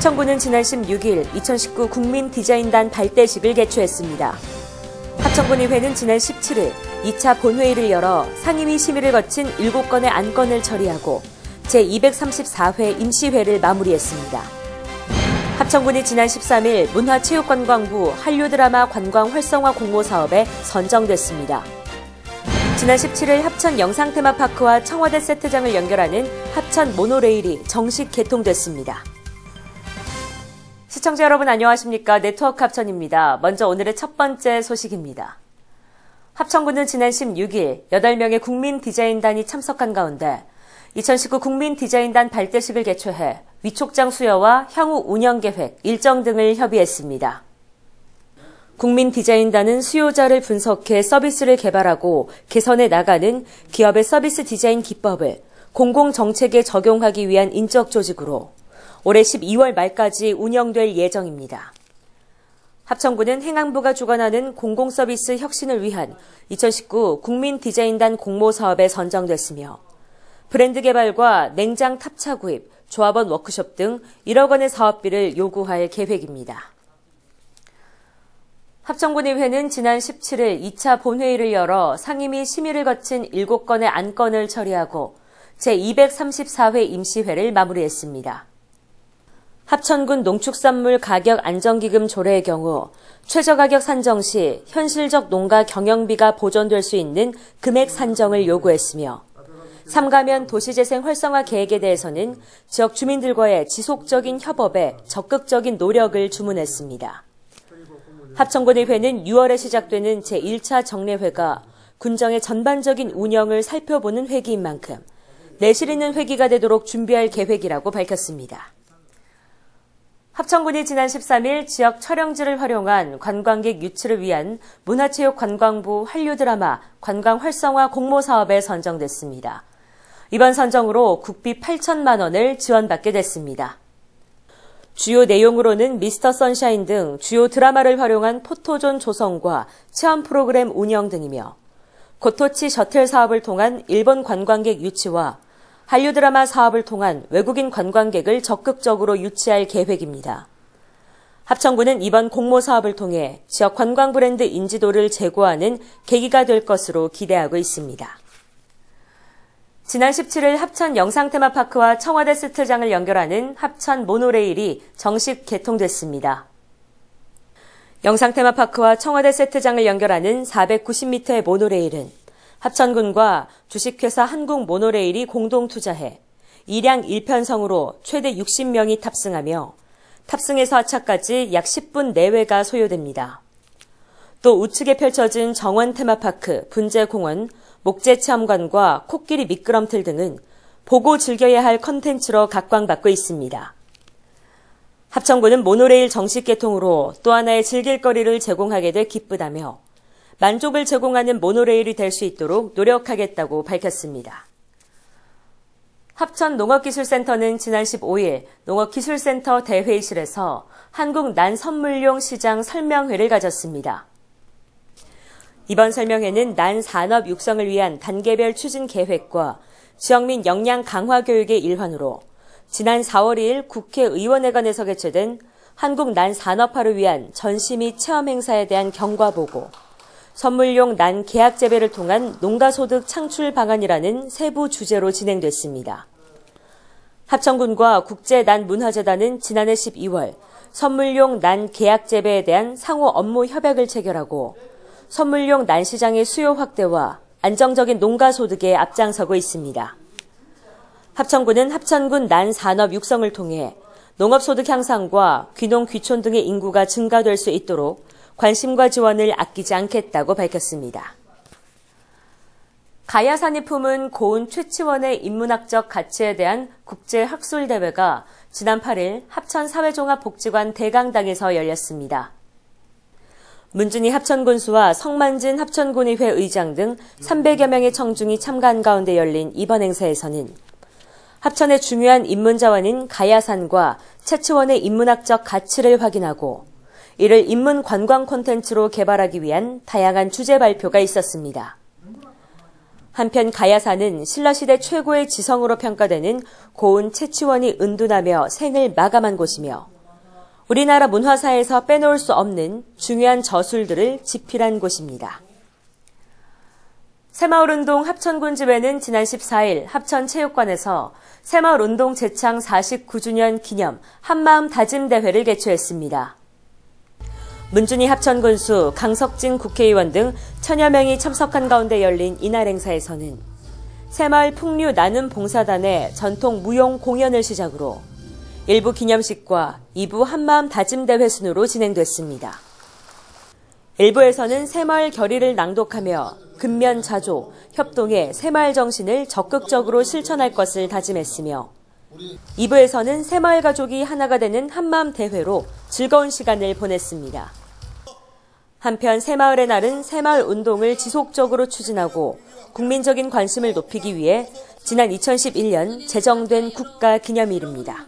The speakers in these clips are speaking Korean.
합천군은 지난 16일 2019 국민디자인단 발대식을 개최했습니다. 합천군의회는 지난 17일 2차 본회의를 열어 상임위 심의를 거친 7건의 안건을 처리하고 제234회 임시회를 마무리했습니다. 합천군이 지난 13일 문화체육관광부 한류드라마 관광 활성화 공모 사업에 선정됐습니다. 지난 17일 합천 영상테마파크와 청와대 세트장을 연결하는 합천 모노레일이 정식 개통됐습니다. 시청자 여러분 안녕하십니까? 네트워크 합천입니다. 먼저 오늘의 첫 번째 소식입니다. 합천군은 지난 16일 8명의 국민디자인단이 참석한 가운데 2019 국민디자인단 발대식을 개최해 위촉장 수여와 향후 운영계획, 일정 등을 협의했습니다. 국민디자인단은 수요자를 분석해 서비스를 개발하고 개선해 나가는 기업의 서비스 디자인 기법을 공공정책에 적용하기 위한 인적 조직으로 올해 12월 말까지 운영될 예정입니다. 합천군은 행안부가 주관하는 공공서비스 혁신을 위한 2019 국민디자인단 공모사업에 선정됐으며 브랜드 개발과 냉장 탑차 구입, 조합원 워크숍 등 1억 원의 사업비를 요구할 계획입니다. 합천군의회는 지난 17일 2차 본회의를 열어 상임위 심의를 거친 7건의 안건을 처리하고 제234회 임시회를 마무리했습니다. 합천군 농축산물 가격 안정기금 조례의 경우 최저가격 산정 시 현실적 농가 경영비가 보존될 수 있는 금액 산정을 요구했으며 삼가면 도시재생 활성화 계획에 대해서는 지역 주민들과의 지속적인 협업에 적극적인 노력을 주문했습니다. 합천군의회는 6월에 시작되는 제1차 정례회가 군정의 전반적인 운영을 살펴보는 회기인 만큼 내실 있는 회기가 되도록 준비할 계획이라고 밝혔습니다. 합천군이 지난 13일 지역 촬영지를 활용한 관광객 유치를 위한 문화체육관광부 한류드라마 관광 활성화 공모사업에 선정됐습니다. 이번 선정으로 국비 8천만 원을 지원받게 됐습니다. 주요 내용으로는 미스터 선샤인 등 주요 드라마를 활용한 포토존 조성과 체험 프로그램 운영 등이며 고토치 셔틀 사업을 통한 일본 관광객 유치와 한류 드라마 사업을 통한 외국인 관광객을 적극적으로 유치할 계획입니다. 합천군은 이번 공모 사업을 통해 지역 관광 브랜드 인지도를 제고하는 계기가 될 것으로 기대하고 있습니다. 지난 17일 합천 영상테마파크와 청와대 세트장을 연결하는 합천 모노레일이 정식 개통됐습니다. 영상테마파크와 청와대 세트장을 연결하는 490m의 모노레일은 합천군과 주식회사 한국모노레일이 공동 투자해 1량 1편성으로 최대 60명이 탑승하며 탑승에서 하차까지 약 10분 내외가 소요됩니다. 또 우측에 펼쳐진 정원테마파크, 분재공원, 목재체험관과 코끼리 미끄럼틀 등은 보고 즐겨야 할 컨텐츠로 각광받고 있습니다. 합천군은 모노레일 정식 개통으로 또 하나의 즐길거리를 제공하게 돼 기쁘다며 만족을 제공하는 모노레일이 될 수 있도록 노력하겠다고 밝혔습니다. 합천 농업기술센터는 지난 15일 농업기술센터 대회의실에서 한국 난선물용 시장 설명회를 가졌습니다. 이번 설명회는 난 산업 육성을 위한 단계별 추진 계획과 지역민 역량 강화 교육의 일환으로 지난 4월 2일 국회의원회관에서 개최된 한국 난 산업화를 위한 전시 및 체험 행사에 대한 경과보고, 선물용 난 계약 재배를 통한 농가소득 창출 방안이라는 세부 주제로 진행됐습니다. 합천군과 국제난문화재단은 지난해 12월 선물용 난 계약 재배에 대한 상호 업무 협약을 체결하고 선물용 난 시장의 수요 확대와 안정적인 농가소득에 앞장서고 있습니다. 합천군은 합천군 난 산업 육성을 통해 농업소득 향상과 귀농 귀촌 등의 인구가 증가될 수 있도록 관심과 지원을 아끼지 않겠다고 밝혔습니다. 가야산이 품은 고운 최치원의 인문학적 가치에 대한 국제학술대회가 지난 8일 합천사회종합복지관 대강당에서 열렸습니다. 문준희 합천군수와 성만진 합천군의회 의장 등 300여 명의 청중이 참가한 가운데 열린 이번 행사에서는 합천의 중요한 인문자원인 가야산과 채치원의 인문학적 가치를 확인하고 이를 인문 관광 콘텐츠로 개발하기 위한 다양한 주제 발표가 있었습니다. 한편 가야산은 신라시대 최고의 지성으로 평가되는 고운 채치원이 은둔하며 생을 마감한 곳이며 우리나라 문화사에서 빼놓을 수 없는 중요한 저술들을 집필한 곳입니다. 새마을운동 합천군지회는 지난 14일 합천체육관에서 새마을운동 제창 49주년 기념 한마음 다짐대회를 개최했습니다. 문준희 합천군수, 강석진 국회의원 등 천여 명이 참석한 가운데 열린 이날 행사에서는 새마을 풍류 나눔 봉사단의 전통 무용 공연을 시작으로 1부 기념식과 2부 한마음 다짐대회 순으로 진행됐습니다. 1부에서는 새마을 결의를 낭독하며 근면자조, 협동의 새마을 정신을 적극적으로 실천할 것을 다짐했으며 2부에서는 새마을 가족이 하나가 되는 한마음 대회로 즐거운 시간을 보냈습니다. 한편 새마을의 날은 새마을 운동을 지속적으로 추진하고 국민적인 관심을 높이기 위해 지난 2011년 제정된 국가기념일입니다.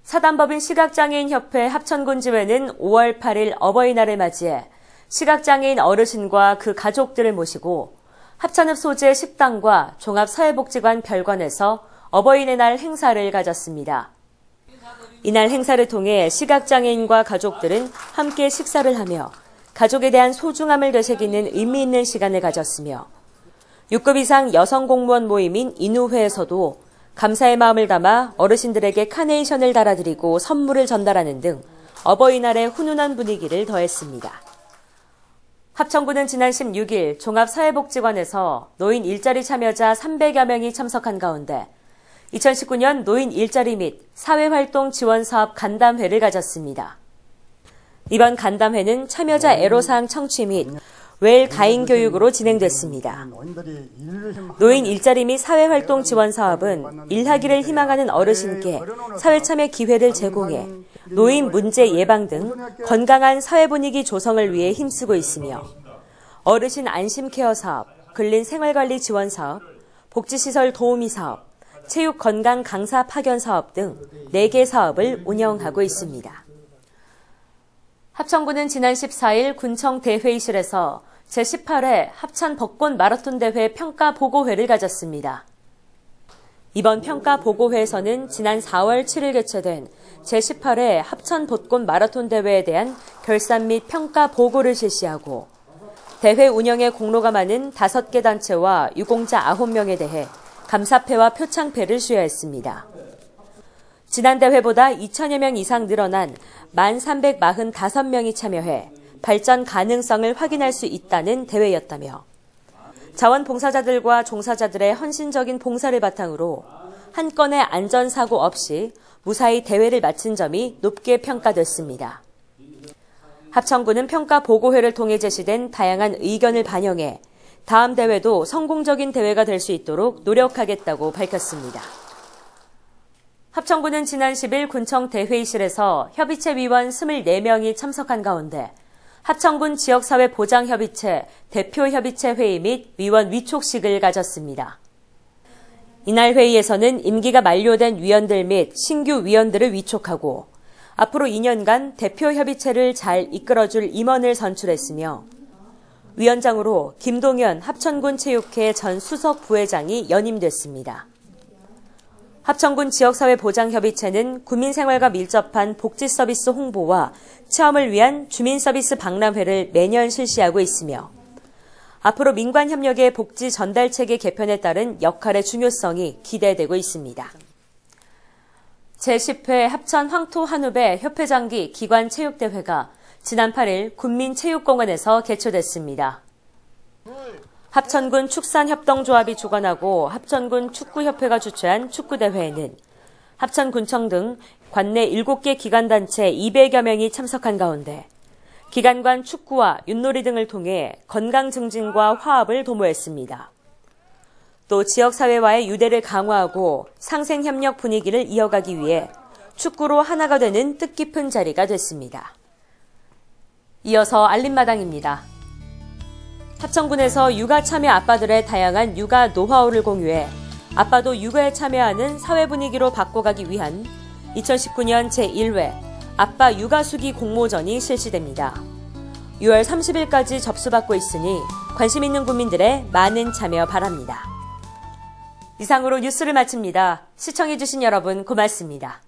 사단법인 시각장애인협회 합천군지회는 5월 8일 어버이날을 맞이해 시각장애인 어르신과 그 가족들을 모시고 합천읍 소재 식당과 종합사회복지관 별관에서 어버이의 날 행사를 가졌습니다. 이날 행사를 통해 시각장애인과 가족들은 함께 식사를 하며 가족에 대한 소중함을 되새기는 의미 있는 시간을 가졌으며 6급 이상 여성 공무원 모임인 인우회에서도 감사의 마음을 담아 어르신들에게 카네이션을 달아드리고 선물을 전달하는 등 어버이날의 훈훈한 분위기를 더했습니다. 합천구는 지난 16일 종합사회복지관에서 노인 일자리 참여자 300여 명이 참석한 가운데 2019년 노인 일자리 및 사회활동 지원사업 간담회를 가졌습니다. 이번 간담회는 참여자 애로사항 청취 및 웰가잉 교육으로 진행됐습니다. 노인 일자리 및 사회활동 지원 사업은 일하기를 희망하는 어르신께 사회참여 기회를 제공해 노인 문제 예방 등 건강한 사회 분위기 조성을 위해 힘쓰고 있으며 어르신 안심 케어 사업, 근린 생활관리 지원 사업, 복지시설 도우미 사업, 체육 건강 강사 파견 사업 등 4개 사업을 운영하고 있습니다. 합천구는 지난 14일 군청 대회의실에서 제18회 합천 벚꽃 마라톤 대회 평가 보고회를 가졌습니다. 이번 평가 보고회에서는 지난 4월 7일 개최된 제18회 합천 벚꽃 마라톤 대회에 대한 결산 및 평가 보고를 실시하고 대회 운영에 공로가 많은 5개 단체와 유공자 9명에 대해 감사패와 표창패를 수여했습니다. 지난 대회보다 2천여 명 이상 늘어난 1,345명이 참여해 발전 가능성을 확인할 수 있다는 대회였다며 자원봉사자들과 종사자들의 헌신적인 봉사를 바탕으로 한 건의 안전사고 없이 무사히 대회를 마친 점이 높게 평가됐습니다. 합천구는 평가 보고회를 통해 제시된 다양한 의견을 반영해 다음 대회도 성공적인 대회가 될 수 있도록 노력하겠다고 밝혔습니다. 합천구는 지난 10일 군청 대회의실에서 협의체 위원 24명이 참석한 가운데 합천군 지역사회보장협의체 대표협의체 회의 및 위원 위촉식을 가졌습니다. 이날 회의에서는 임기가 만료된 위원들 및 신규 위원들을 위촉하고 앞으로 2년간 대표협의체를 잘 이끌어줄 임원을 선출했으며 위원장으로 김동현 합천군 체육회 전 수석 부회장이 연임됐습니다. 합천군 지역사회보장협의체는 구민생활과 밀접한 복지서비스 홍보와 체험을 위한 주민서비스 박람회를 매년 실시하고 있으며 앞으로 민관협력의 복지 전달체계 개편에 따른 역할의 중요성이 기대되고 있습니다. 제10회 합천 황토한우배 협회장기 기관체육대회가 지난 8일 군민체육공원에서 개최됐습니다. 합천군 축산협동조합이 주관하고 합천군 축구협회가 주최한 축구대회에는 합천군청 등 관내 7개 기관단체 200여 명이 참석한 가운데 기관 간 축구와 윷놀이 등을 통해 건강 증진과 화합을 도모했습니다. 또 지역사회와의 유대를 강화하고 상생협력 분위기를 이어가기 위해 축구로 하나가 되는 뜻깊은 자리가 됐습니다. 이어서 알림마당입니다. 합천군에서 육아 참여 아빠들의 다양한 육아 노하우를 공유해 아빠도 육아에 참여하는 사회 분위기로 바꿔가기 위한 2019년 제1회 아빠 육아수기 공모전이 실시됩니다. 6월 30일까지 접수받고 있으니 관심 있는 국민들의 많은 참여 바랍니다. 이상으로 뉴스를 마칩니다. 시청해주신 여러분 고맙습니다.